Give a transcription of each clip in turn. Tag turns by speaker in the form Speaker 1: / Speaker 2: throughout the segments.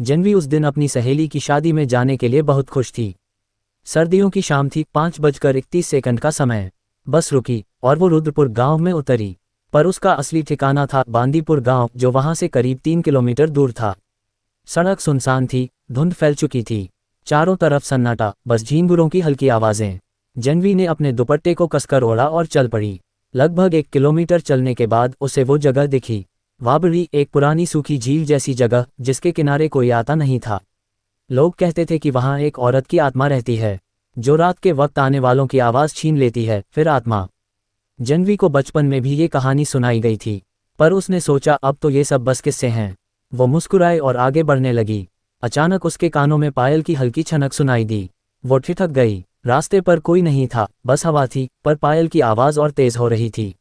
Speaker 1: जनवी उस दिन अपनी सहेली की शादी में जाने के लिए बहुत खुश थी। सर्दियों की शाम थी, 5:31 का समय। बस रुकी और वो रुद्रपुर गांव में उतरी, पर उसका असली ठिकाना था बांदीपुर गांव, जो वहां से करीब 3 किलोमीटर दूर था। सड़क सुनसान थी, धुंध फैल चुकी थी, चारों तरफ सन्नाटा, बस झींगुरों की हल्की आवाजें। जनवी ने अपने दुपट्टे को कसकर ओढ़ा और चल पड़ी। लगभग 1 किलोमीटर चलने के बाद उसे वो जगह दिखी, वाबड़ी, एक पुरानी सूखी झील जैसी जगह जिसके किनारे कोई आता नहीं था। लोग कहते थे कि वहां एक औरत की आत्मा रहती है, जो रात के वक्त आने वालों की आवाज छीन लेती है। फिर आत्मा। जनवी को बचपन में भी ये कहानी सुनाई गई थी, पर उसने सोचा अब तो ये सब बस किस्से हैं। वो मुस्कुराए और आगे बढ़ने लगी। अचानक उसके कानों में पायल की हल्की छनक सुनाई दी। वो ठिठक गई। रास्ते पर कोई नहीं था, बस हवा थी, पर पायल की आवाज और तेज हो रही थी।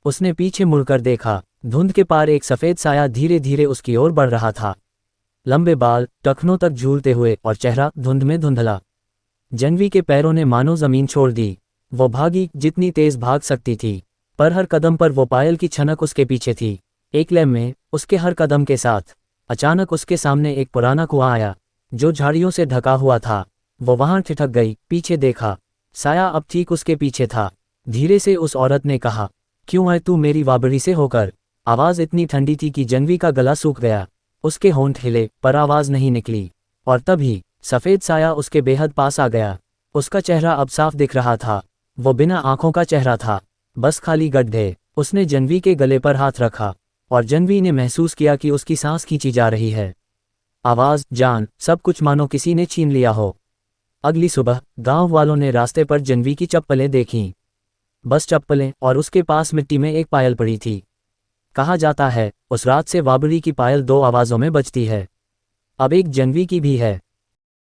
Speaker 1: उसने पीछे मुड़कर देखा। धुंध के पार एक सफेद साया धीरे धीरे उसकी ओर बढ़ रहा था। लंबे बाल टखनों तक झूलते हुए और चेहरा धुंध में धुंधला। जनवी के पैरों ने मानो जमीन छोड़ दी। वो भागी जितनी तेज भाग सकती थी, पर हर कदम पर वो पायल की छनक उसके पीछे थी। एक लय में, उसके हर कदम के साथ। अचानक उसके सामने एक पुराना कुआं आया, जो झाड़ियों से ढका हुआ था। वो वहां ठिठक गई, पीछे देखा। साया अब ठीक उसके पीछे था। धीरे से उस औरत ने कहा, क्यों आए तू मेरी वाबड़ी से होकर? आवाज इतनी ठंडी थी कि जनवी का गला सूख गया। उसके होंठ हिले, पर आवाज नहीं निकली। और तभी सफेद साया उसके बेहद पास आ गया। उसका चेहरा अब साफ दिख रहा था। वो बिना आंखों का चेहरा था, बस खाली गड्ढे। उसने जनवी के गले पर हाथ रखा, और जनवी ने महसूस किया कि उसकी सांस खींची जा रही है। आवाज, जान, सब कुछ मानो किसी ने छीन लिया हो। अगली सुबह गांव वालों ने रास्ते पर जनवी की चप्पलें देखीं। बस चप्पलें, और उसके पास मिट्टी में एक पायल पड़ी थी। कहा जाता है उस रात से वाबड़ी की पायल 2 आवाजों में बजती है। अब एक जनवी की भी है।